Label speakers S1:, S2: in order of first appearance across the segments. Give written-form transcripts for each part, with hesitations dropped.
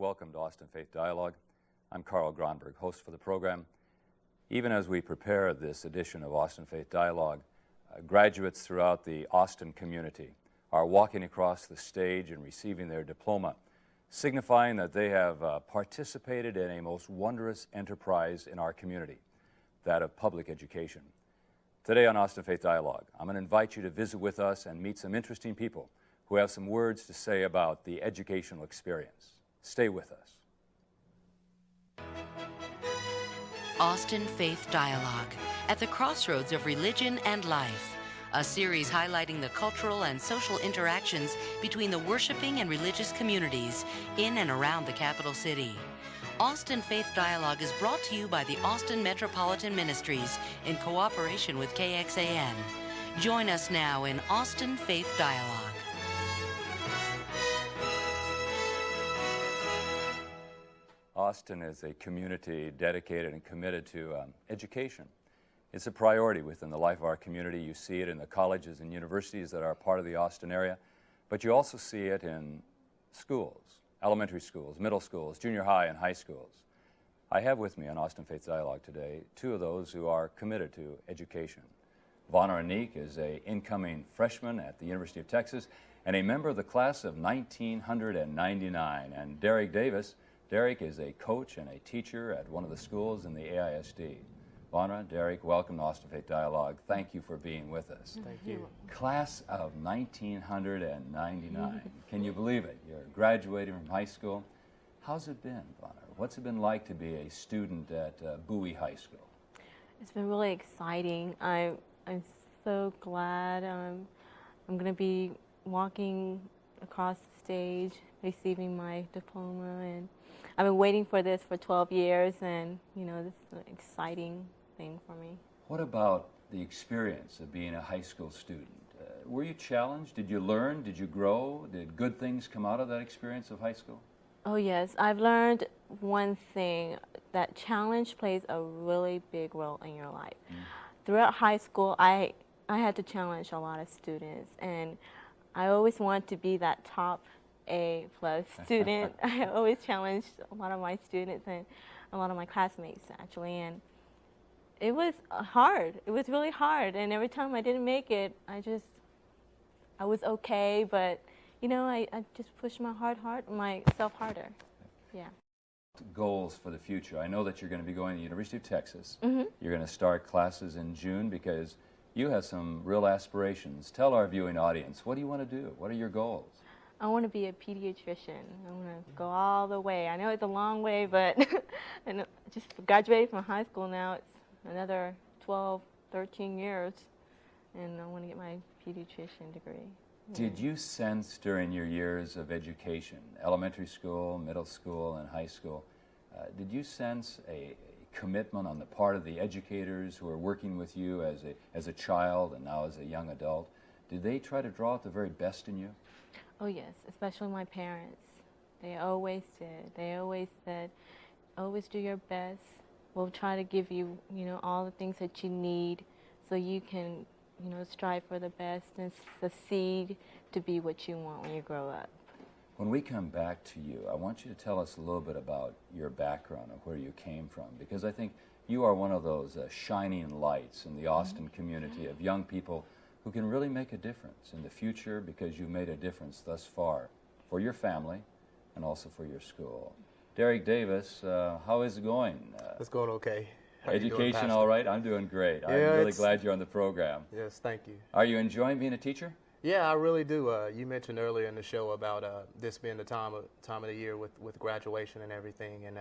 S1: Welcome to Austin Faith Dialogue. I'm Carl Gronberg, host for the program. Even as we prepare this edition of Austin Faith Dialogue, graduates throughout the Austin community are walking across the stage and receiving their diploma, signifying that they have participated in a most wondrous enterprise in our community, that of public education. Today on Austin Faith Dialogue, I'm going to invite you to visit with us and meet some interesting people who have some words to say about the educational experience. Stay with us.
S2: Austin Faith Dialogue, at the crossroads of religion and life, a series highlighting the cultural and social interactions between the worshiping and religious communities in and around the capital city. Austin Faith Dialogue is brought to you by the Austin Metropolitan Ministries in cooperation with KXAN. Join us now in Austin Faith Dialogue.
S1: Austin is a community dedicated and committed to education. It's a priority within the life of our community. You see it in the colleges and universities that are part of the Austin area, but you also see it in schools, elementary schools, middle schools, junior high and high schools. I have with me on Austin Faith Dialogue today two of those who are committed to education. Vonna Anique is an incoming freshman at the University of Texas and a member of the class of 1999. And Derek Davis. Derek is a coach and a teacher at one of the schools in the AISD. Vonna, Derek, welcome to Austin Faith Dialogue. Thank you for being with us.
S3: Thank you.
S1: Class of 1999. Can you believe it? You're graduating from high school. How's it been, Vonna? What's it been like to be a student at Bowie High School?
S3: It's been really exciting. I'm so glad I'm going to be walking across the stage, receiving my diploma, and I've been waiting for this for 12 years, and you know, this is an exciting thing for me.
S1: What about the experience of being a high school student? Were you challenged? Did you learn? Did you grow? Did good things come out of that experience of high school?
S3: Oh yes, I've learned one thing, that challenge plays a really big role in your life. Throughout high school, I had to challenge a lot of students, and I always wanted to be that top A+ student. I always challenged a lot of my students and a lot of my classmates actually, and it was hard. It was really hard, and every time I didn't make it, I was okay, but you know, I just pushed myself harder. Yeah.
S1: Goals for the future. I know that you're going to be going to the University of Texas. You're going to start classes in June because you have some real aspirations. Tell our viewing audience, what do you want to do? What are your goals?
S3: I want to be a pediatrician. I want to go all the way. I know it's a long way, but and just graduated from high school now. It's another 12, 13 years, and I want to get my pediatrician degree.
S1: Did you sense during your years of education, elementary school, middle school, and high school, did you sense a commitment on the part of the educators who are working with you as a child and now as a young adult? Did they try to draw out the very best in you?
S3: Oh yes, especially my parents. They always did. They always said, always do your best. We'll try to give you, you know, all the things that you need so you can, you know, strive for the best and succeed to be what you want when you grow up.
S1: When we come back to you, I want you to tell us a little bit about your background and where you came from, because I think you are one of those shining lights in the Austin community of young people who can really make a difference in the future, because you made a difference thus far for your family and also for your school. Derek Davis, how is it going?
S4: It's going okay. How
S1: Education
S4: you doing,
S1: all right? I'm doing great.
S4: Yeah,
S1: I'm really glad you're on the program.
S4: Yes, thank you.
S1: Are you enjoying being a teacher?
S4: Yeah, I really do. You mentioned earlier in the show about this being the time of the year with graduation and everything, and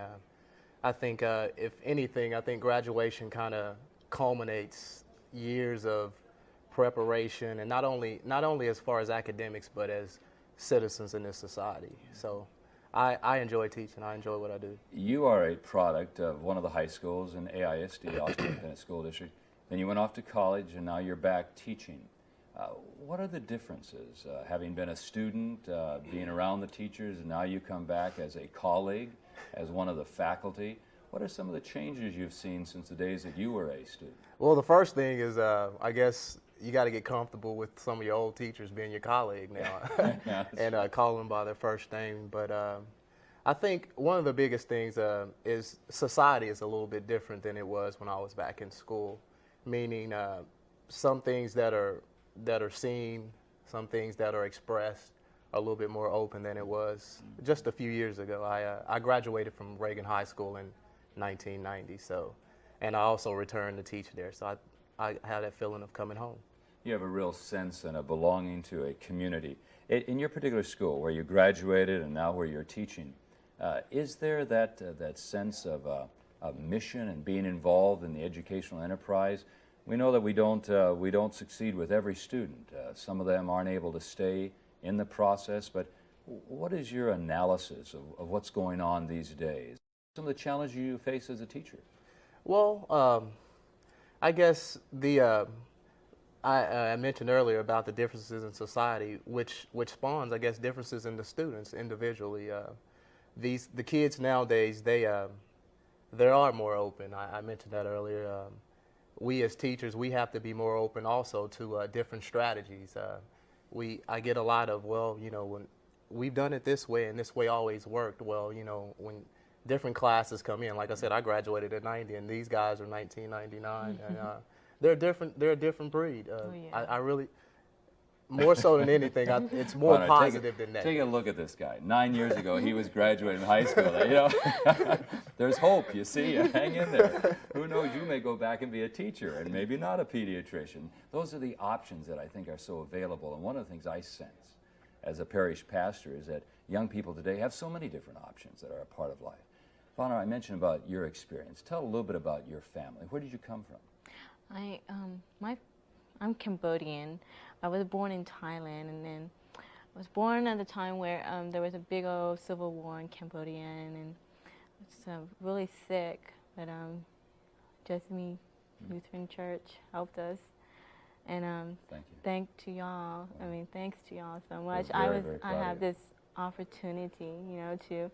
S4: I think if anything, I think graduation kind of culminates years of preparation, and not only as far as academics, but as citizens in this society. So I enjoy teaching. I enjoy what I do.
S1: You are a product of one of the high schools in AISD, Austin Independent School District. Then you went off to college, and now you're back teaching. What are the differences, having been a student, being around the teachers, and now you come back as a colleague, as one of the faculty? What are some of the changes you've seen since the days that you were a student?
S4: Well, the first thing is, I guess, you got to get comfortable with some of your old teachers being your colleague now and call them by their first name. But I think one of the biggest things is society is a little bit different than it was when I was back in school, meaning some things that are seen, some things that are expressed are a little bit more open than it was just a few years ago. I graduated from Reagan High School in 1990, so, and I also returned to teach there, so I had that feeling of coming home.
S1: You have a real sense and a belonging to a community. In your particular school, where you graduated and now where you're teaching, is there that sense of mission and being involved in the educational enterprise? We know that we don't succeed with every student. Some of them aren't able to stay in the process, but what is your analysis of what's going on these days? Some of the challenges you face as a teacher?
S4: Well, I guess I mentioned earlier about the differences in society, which spawns, I guess, differences in the students individually. The kids nowadays, they are more open. I mentioned that earlier. We as teachers, we have to be more open also to different strategies. I get a lot of, well, when we've done it this way and this way always worked. Well, when different classes come in, like I said, I graduated in '90 and these guys are 1999, and they're different. They're a different breed.
S3: yeah.
S4: I really, more so than anything, it's more
S1: Well,
S4: positive than
S1: Take
S4: negative.
S1: a look at this guy. 9 years ago, he was graduating high school. There's hope, you see. Hang in there. Who knows, you may go back and be a teacher and maybe not a pediatrician. Those are the options that I think are so available. And one of the things I sense as a parish pastor is that young people today have so many different options that are a part of life. Fauna, I mentioned about your experience. Tell a little bit about your family. Where did you come from?
S3: I'm Cambodian. I was born in Thailand, and then I was born at a time where there was a big old civil war in Cambodia, and I was really sick. But Jessamy Lutheran Church helped us, and
S1: Thank you.
S3: thanks to y'all so much.
S1: We're very
S3: I
S1: proud of
S3: have
S1: you.
S3: this opportunity, to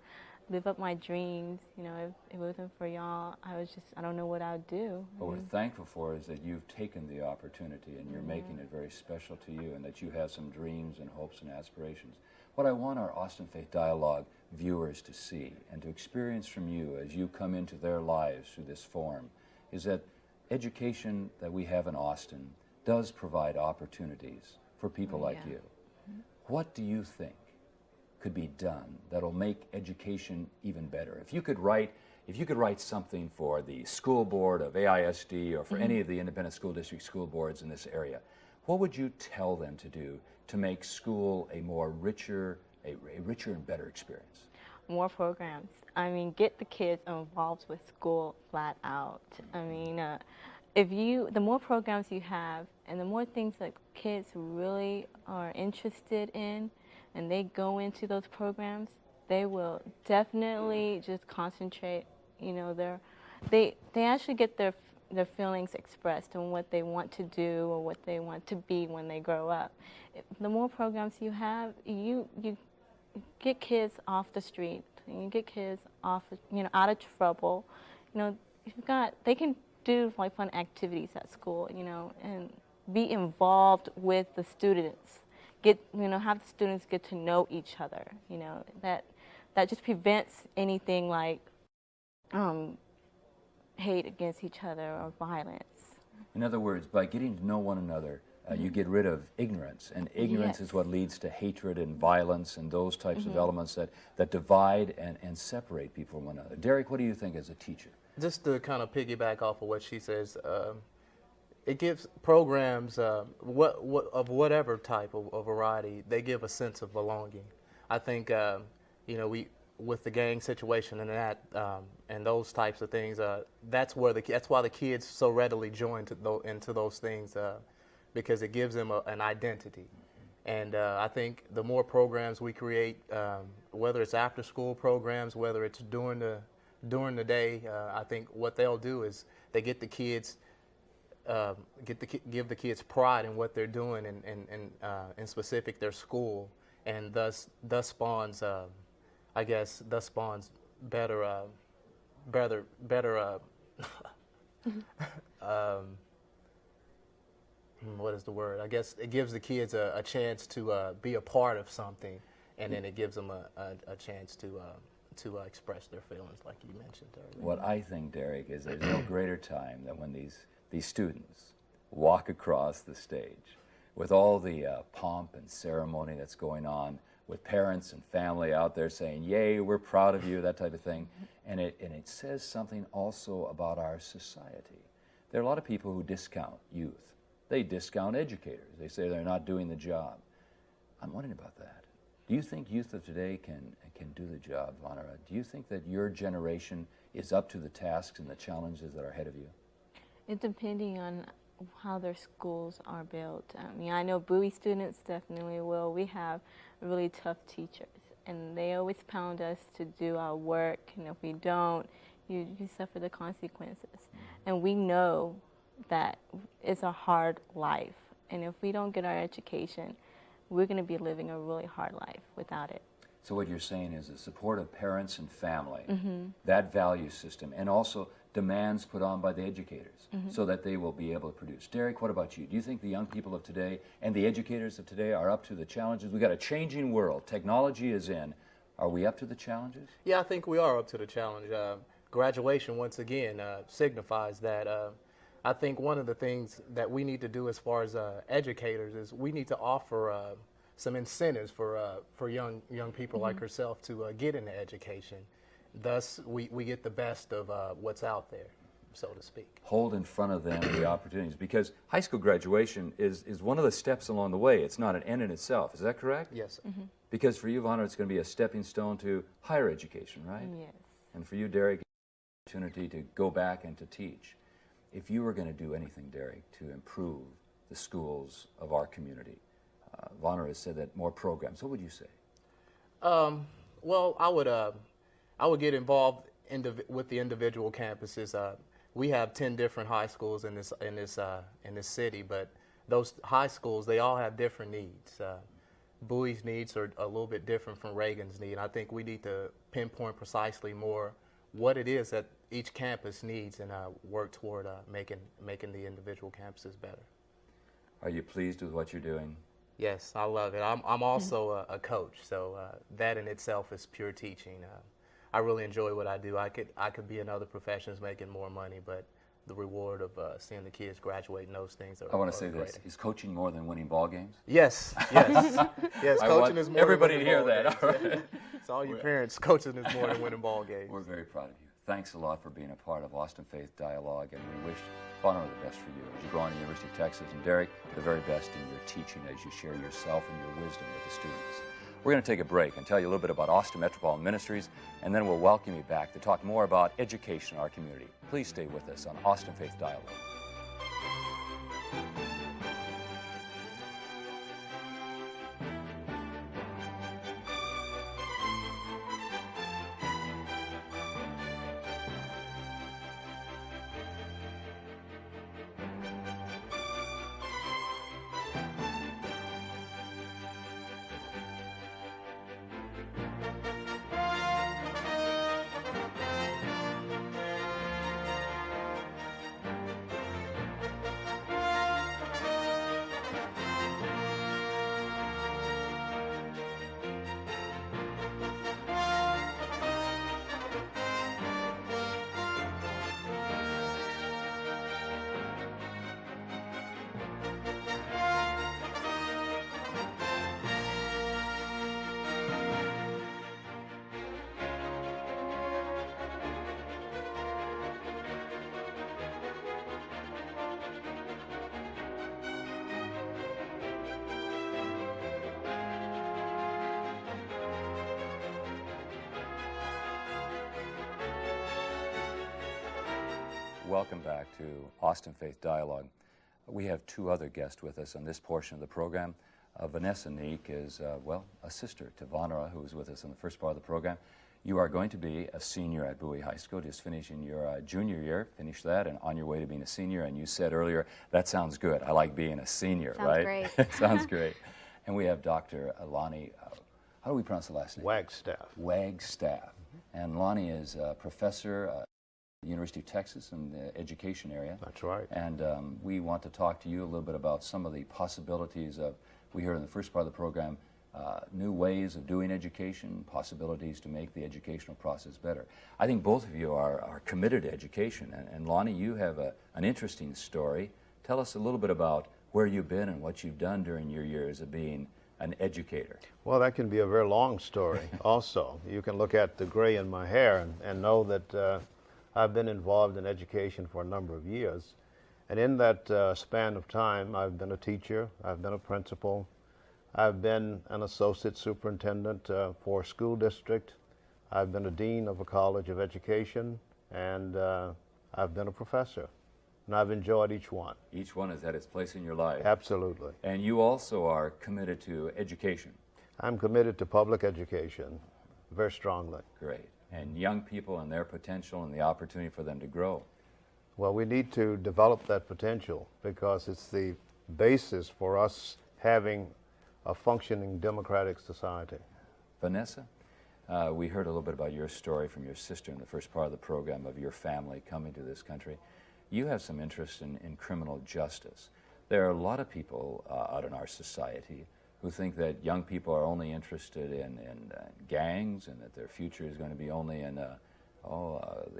S3: live up my dreams. If it wasn't for y'all, I don't know what I'd do.
S1: What we're thankful for is that you've taken the opportunity and you're making it very special to you, and that you have some dreams and hopes and aspirations. What I want our Austin Faith Dialogue viewers to see and to experience from you as you come into their lives through this forum is that education that we have in Austin does provide opportunities for people like
S3: yeah.
S1: you. What do you think could be done that'll make education even better? If you could write something for the school board of AISD or for any of the independent school district school boards in this area, what would you tell them to do to make school a richer and better experience?
S3: More programs. Get the kids involved with school flat out. The more programs you have and the more things that kids really are interested in, and they go into those programs, they will definitely just concentrate. They actually get their feelings expressed on what they want to do or what they want to be when they grow up. The more programs you have, you get kids off the street. You get kids off, out of trouble. They can do like fun activities at school, and be involved with the students. Have the students get to know each other. That just prevents anything like hate against each other or violence.
S1: In other words, by getting to know one another, you get rid of ignorance, and ignorance
S3: Yes.
S1: is what leads to hatred and violence and those types of elements that divide and separate people from one another. Derek, what do you think as a teacher?
S4: Just to kind of piggyback off of what she says, it gives programs of whatever type of variety. They give a sense of belonging. I think we with the gang situation and that and those types of things. That's why the kids so readily join into those things because it gives them an identity. And I think the more programs we create, whether it's after school programs, whether it's during the day, I think what they'll do is they get the kids. Give the kids pride in what they're doing, and in specific their school, and thus spawns, I guess, better. What is the word? I guess it gives the kids a chance to be a part of something, and then it gives them a chance to express their feelings, like you mentioned earlier.
S1: What I think, Derek, is there's no greater time than when these students walk across the stage with all the pomp and ceremony that's going on, with parents and family out there saying, "Yay, we're proud of you," that type of thing. And it says something also about our society. There are a lot of people who discount youth. They discount educators. They say they're not doing the job. I'm wondering about that. Do you think youth of today can do the job, Vanara? Do you think that your generation is up to the tasks and the challenges that are ahead of you?
S3: It's depending on how their schools are built. I mean, I know Bowie students definitely will. We have really tough teachers, and they always pound us to do our work, and if we don't, you suffer the consequences. And we know that it's a hard life, and if we don't get our education, we're going to be living a really hard life without it.
S1: So what you're saying is the support of parents and family, that value system, and also demands put on by the educators so that they will be able to produce. Derek, what about you? Do you think the young people of today and the educators of today are up to the challenges? We've got a changing world. Technology is in. Are we up to the challenges?
S4: Yeah, I think we are up to the challenge. Graduation, once again, signifies that. I think one of the things that we need to do as far as educators is we need to offer some incentives for young people like herself to get into education. Thus, we get the best of what's out there, so to speak.
S1: Hold in front of them the opportunities, because high school graduation is one of the steps along the way. It's not an end in itself. Is that correct?
S4: Yes, sir.
S1: Because for you, Vanna, it's going to be a stepping stone to higher education, right?
S3: Yes.
S1: And for you, Derek, it's an opportunity to go back and to teach. If you were going to do anything, Derek, to improve the schools of our community, Vanna has said that more programs. What would you say?
S4: Well, I would get involved with the individual campuses. We have 10 different high schools in this city, but those high schools, they all have different needs. Bowie's needs are a little bit different from Reagan's need. I think we need to pinpoint precisely more what it is that each campus needs and work toward making the individual campuses better.
S1: Are you pleased with what you're doing?
S4: Yes, I love it. I'm also a coach, so that in itself is pure teaching. I really enjoy what I do. I could be in other professions making more money, but the reward of seeing the kids graduate and those things are
S1: I want to say
S4: great.
S1: this. Is coaching more than winning ball games?
S4: Yes, yes. Yes,
S1: I
S4: coaching
S1: want
S4: is more
S1: everybody
S4: than
S1: to hear
S4: winning
S1: that.
S4: ball
S1: All
S4: games.
S1: right.
S4: So all you parents, coaching is more than winning ball games.
S1: We're very proud of you. Thanks a lot for being a part of Austin Faith Dialogue, and we wish Vanna the best for you as you go on to the University of Texas, and Derek, the very best in your teaching as you share yourself and your wisdom with the students. We're going to take a break and tell you a little bit about Austin Metropolitan Ministries, and then we'll welcome you back to talk more about education in our community. Please stay with us on Austin Faith Dialogue. Welcome back to Austin Faith Dialogue. We have two other guests with us on this portion of the program. Vanessa Neek is, a sister to Vanara, who was with us in the first part of the program. You are going to be a senior at Bowie High School, just finishing your junior year, finish that, and on your way to being a senior. And you said earlier, that sounds good. I like being a senior,
S5: Sounds
S1: right?
S5: great.
S1: Sounds great. And we have Dr. Lonnie, how do we pronounce the last name?
S6: Wagstaff.
S1: Wagstaff. And Lonnie is a professor at the University of Texas in the education area.
S6: That's right.
S1: And we want to talk to you a little bit about some of the possibilities of, we heard in the first part of the program, new ways of doing education, possibilities to make the educational process better. I think both of you are committed to education. And Lonnie, you have an interesting story. Tell us a little bit about where you've been and what you've done during your years of being an educator.
S5: Well, that can be a very long story also. You can look at the gray in my hair and know that I've been involved in education for a number of years. And in that span of time, I've been a teacher, I've been a principal, I've been an associate superintendent for a school district, I've been a dean of a college of education, and I've been a professor. And I've enjoyed each one.
S1: Each one has had its place in your life.
S5: Absolutely.
S1: And you also are committed to education.
S5: I'm committed to public education very strongly.
S1: Great. And young people and their potential and the opportunity for them to grow.
S5: Well, we need to develop that potential because it's the basis for us having a functioning democratic society.
S1: Vanessa, we heard a little bit about your story from your sister in the first part of the program of your family coming to this country. You have some interest in criminal justice. There are a lot of people out in our society who think that young people are only interested in gangs and that their future is going to be only in the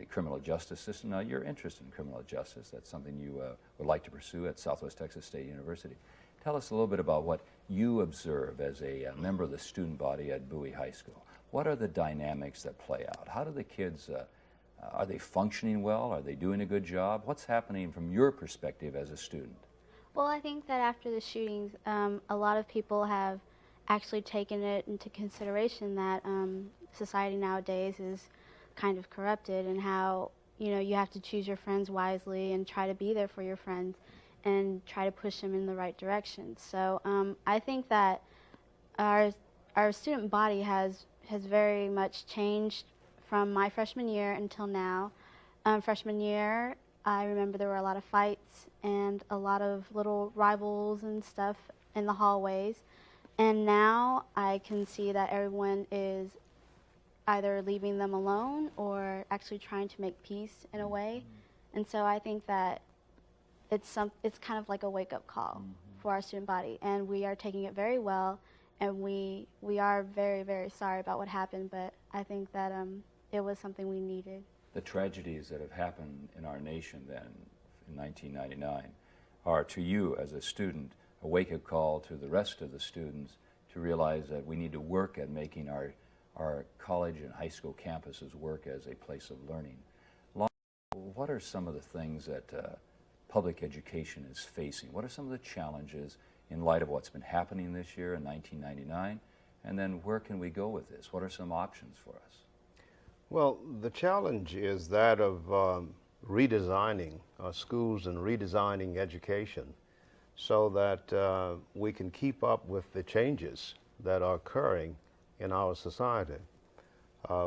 S1: criminal justice system. Now, you're interested in criminal justice. That's something you would like to pursue at Southwest Texas State University. Tell us a little bit about what you observe as a member of the student body at Bowie High School. What are the dynamics that play out? How do the kids, are they functioning well? Are they doing a good job? What's happening from your perspective as a student?
S6: Well, I think that after the shootings, a lot of people have actually taken it into consideration that society nowadays is kind of corrupted, and how, you know, you have to choose your friends wisely and try to be there for your friends and try to push them in the right direction. So I think that our student body has very much changed from my freshman year until now. Freshman year, I remember there were a lot of fights and a lot of little rivals and stuff in the hallways. And now I can see that everyone is either leaving them alone or actually trying to make peace in a way. And so I think that it's kind of like a wake-up call for our student body, and we are taking it very well, and we are very, very sorry about what happened, but I think that it was something we needed.
S1: The tragedies that have happened in our nation then in 1999 are, to you as a student, a wake-up call to the rest of the students to realize that we need to work at making our college and high school campuses work as a place of learning. What are some of the things that public education is facing? What are some of the challenges in light of what's been happening this year in 1999? And then where can we go with this? What are some options for us?
S5: Well, the challenge is that of redesigning schools and redesigning education so that we can keep up with the changes that are occurring in our society.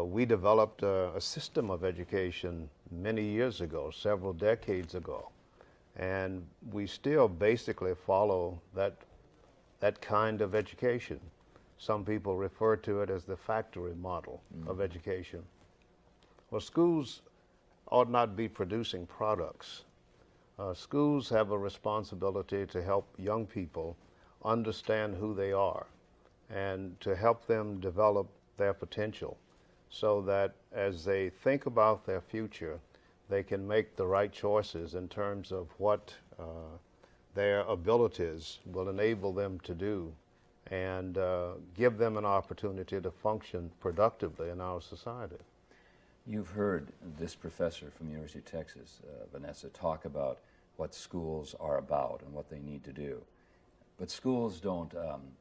S5: We developed a system of education many years ago, several decades ago, and we still basically follow that kind of education. Some people refer to it as the factory model of education. Well, schools ought not be producing products. Schools have a responsibility to help young people understand who they are and to help them develop their potential so that as they think about their future, they can make the right choices in terms of what their abilities will enable them to do and give them an opportunity to function productively in our society.
S1: You've heard this professor from the University of Texas, Vanessa, talk about what schools are about and what they need to do. But schools don't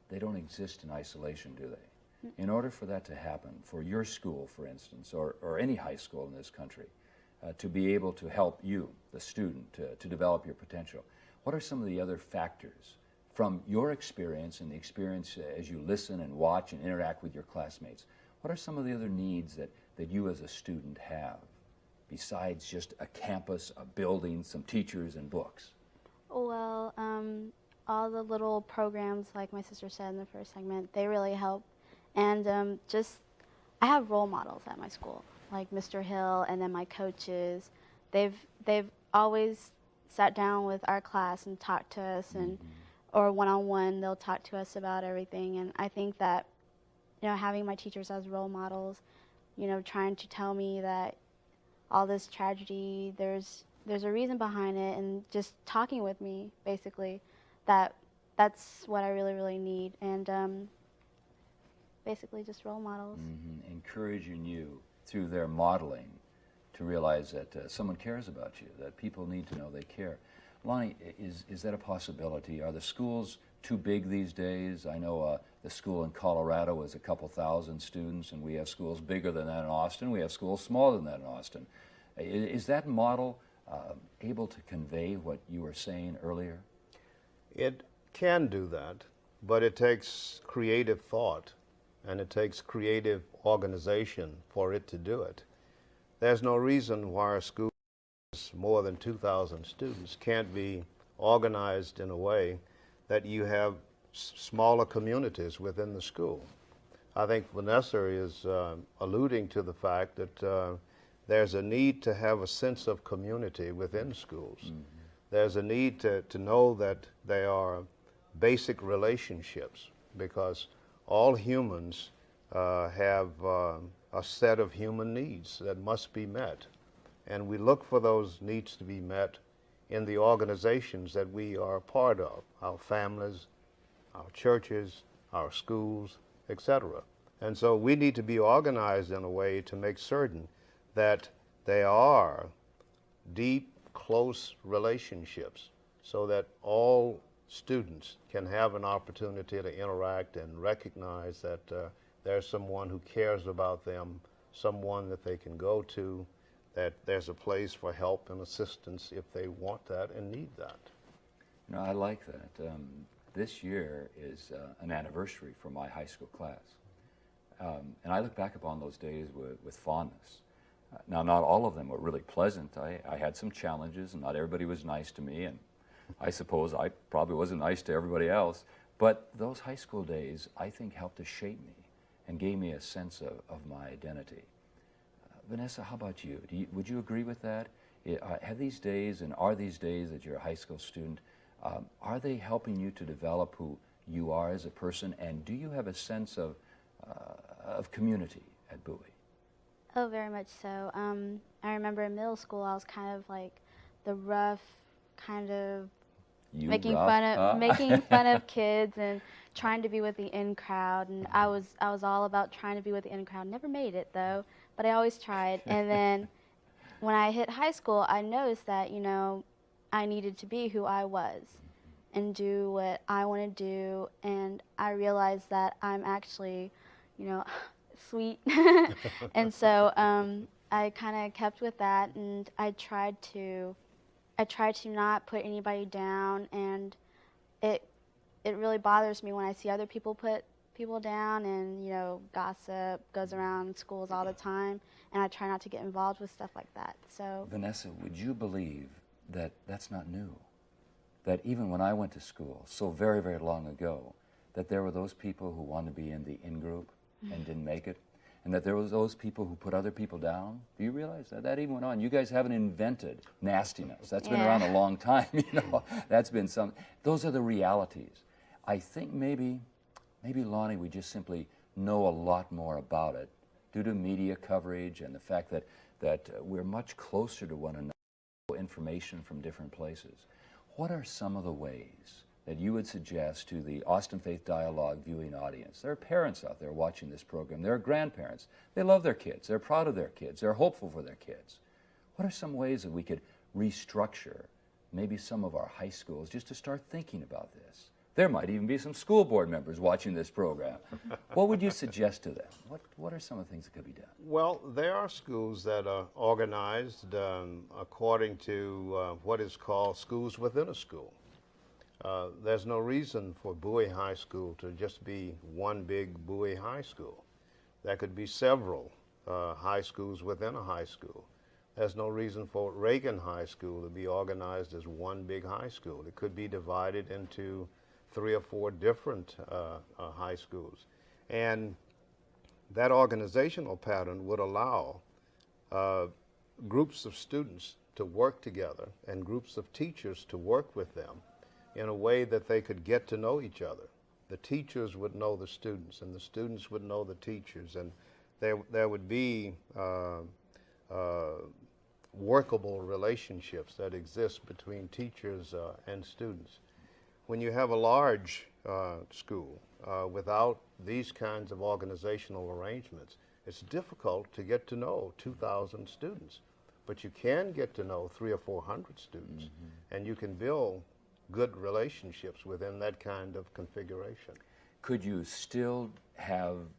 S1: exist in isolation, do they? In order for that to happen, for your school, for instance, or any high school in this country, to be able to help you, the student, to develop your potential, what are some of the other factors from your experience and the experience as you listen and watch and interact with your classmates? What are some of the other needs that you as a student have besides just a campus, a building, some teachers, and books?
S6: Well, all the little programs, like my sister said in the first segment, they really help. And I have role models at my school, like Mr. Hill, and then my coaches. They've always sat down with our class and talked to us and or one-on-one, they'll talk to us about everything. And I think that, having my teachers as role models, trying to tell me that all this tragedy, there's a reason behind it, and just talking with me, basically, that's what I really, really need. And basically just role models.
S1: Encouraging you through their modeling to realize that someone cares about you, that people need to know they care. Lonnie, is that a possibility? Are the schools too big these days? I know the school in Colorado is a couple thousand students, and we have schools bigger than that in Austin. We have schools smaller than that in Austin. Is that model able to convey what you were saying earlier?
S5: It can do that, but it takes creative thought and it takes creative organization for it to do it. There's no reason why a school with more than 2,000 students can't be organized in a way that you have smaller communities within the school. I think Vanessa is alluding to the fact that there's a need to have a sense of community within schools. There's a need to know that they are basic relationships, because all humans have a set of human needs that must be met. And we look for those needs to be met in the organizations that we are a part of, our families, our churches, our schools, etc. And so we need to be organized in a way to make certain that they are deep, close relationships, so that all students can have an opportunity to interact and recognize that there's someone who cares about them, someone that they can go to, that there's a place for help and assistance if they want that and need that.
S1: I like that. This year is an anniversary for my high school class. And I look back upon those days with fondness. Now, not all of them were really pleasant. I had some challenges, and not everybody was nice to me, and I suppose I probably wasn't nice to everybody else. But those high school days, I think, helped to shape me and gave me a sense of my identity. Vanessa, how about you? Would you agree with that? Have these days, and are these days that you're a high school student, are they helping you to develop who you are as a person, and do you have a sense of community at Bowie?
S6: Oh, very much so. I remember in middle school, I was kind of like the rough, kind of making fun of kids and trying to be with the in crowd. And I was all about trying to be with the in crowd. Never made it though, but I always tried. And then when I hit high school, I noticed that I needed to be who I was and do what I want to do. And I realized that I'm actually, sweet. And so I kind of kept with that, and I tried to not put anybody down, and it really bothers me when I see other people put people down, and gossip goes around schools all the time, and I try not to get involved with stuff like that. So
S1: Vanessa, would you believe that that's not new? That even when I went to school so very, very long ago, that there were those people who wanted to be in the in-group and didn't make it, and that there was those people who put other people down? Do you realize that? That even went on. You guys haven't invented nastiness. That's been around a long time, That's been some. Those are the realities. I think maybe, Lonnie, we just simply know a lot more about it due to media coverage and the fact that we're much closer to one another, information from different places. What are some of the ways that you would suggest to the Austin Faith Dialogue viewing audience? There are parents out there watching this program. There are grandparents. They love their kids. They're proud of their kids. They're hopeful for their kids. What are some ways that we could restructure maybe some of our high schools just to start thinking about this? There might even be some school board members watching this program. What would you suggest to them? What are some of the things that could be done?
S5: Well, there are schools that are organized according to what is called schools within a school. There's no reason for Bowie High School to just be one big Bowie High School. There could be several high schools within a high school. There's no reason for Reagan High School to be organized as one big high school. It could be divided into 3 or 4 different high schools. And that organizational pattern would allow groups of students to work together and groups of teachers to work with them in a way that they could get to know each other. The teachers would know the students, and the students would know the teachers, and there would be workable relationships that exist between teachers and students. When you have a large school without these kinds of organizational arrangements, it's difficult to get to know 2,000 students. But you can get to know 300 or 400 students, and you can build good relationships within that kind of configuration.
S1: Could you still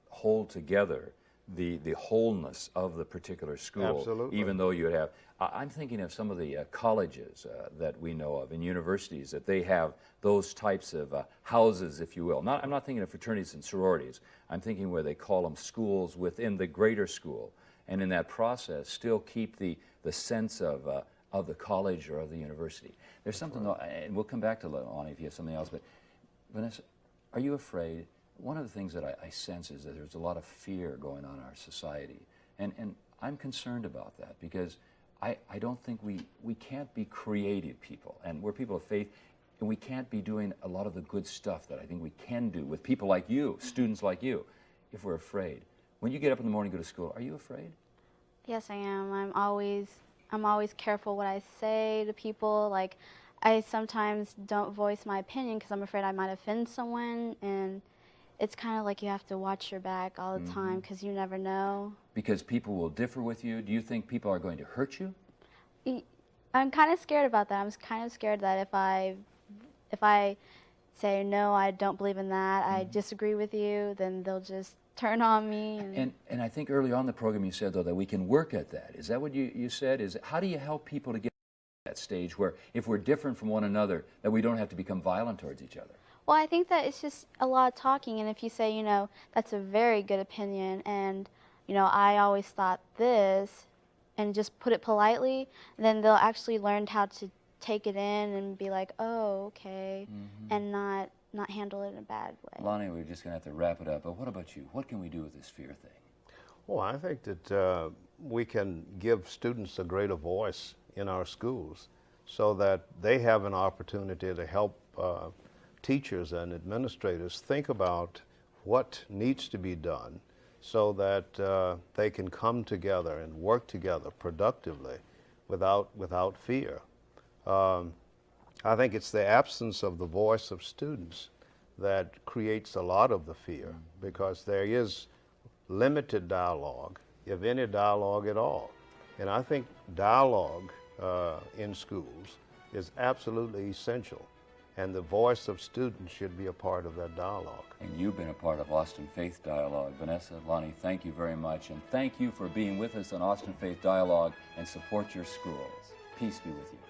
S1: hold together the wholeness of the particular school?
S5: Absolutely.
S1: Even though you would have, I'm thinking of some of the colleges that we know of and universities, that they have those types of houses, if you will. I'm not thinking of fraternities and sororities. I'm thinking where they call them schools within the greater school, and in that process still keep the sense of the college or of the university. There's something, and we'll come back to Lonnie if you have something else, but Vanessa, are you afraid? One of the things that I sense is that there's a lot of fear going on in our society, and I'm concerned about that, because I don't think we can't be creative people, and we're people of faith, and we can't be doing a lot of the good stuff that I think we can do with people like you, students like you, if we're afraid. When you get up in the morning and go to school, are you afraid?
S6: Yes, I am. I'm always careful what I say to people. Like, I sometimes don't voice my opinion because I'm afraid I might offend someone, and it's kind of like you have to watch your back all the time because you never know. Because
S1: people will differ with you. Do you think people are going to hurt you?
S6: I'm kind of scared about that. I'm kind of scared that if I say, no, I don't believe in that, I disagree with you, then they'll just turn on me.
S1: And I think early on in the program you said, though, that we can work at that. Is that what you said? How do you help people to get to that stage where if we're different from one another, that we don't have to become violent towards each other?
S6: Well, I think that it's just a lot of talking, and if you say, that's a very good opinion, and, I always thought this, and just put it politely, then they'll actually learn how to take it in and be like, oh, okay, and not handle it in a bad way.
S1: Lonnie, we're just going to have to wrap it up, but what about you? What can we do with this fear thing?
S5: Well, I think that we can give students a greater voice in our schools so that they have an opportunity to help teachers and administrators think about what needs to be done so that they can come together and work together productively without fear. I think it's the absence of the voice of students that creates a lot of the fear, because there is limited dialogue, if any dialogue at all. And I think dialogue in schools is absolutely essential, and the voice of students should be a part of that dialogue.
S1: And you've been a part of Austin Faith Dialogue. Vanessa, Lonnie, thank you very much, and thank you for being with us on Austin Faith Dialogue, and support your schools. Peace be with you.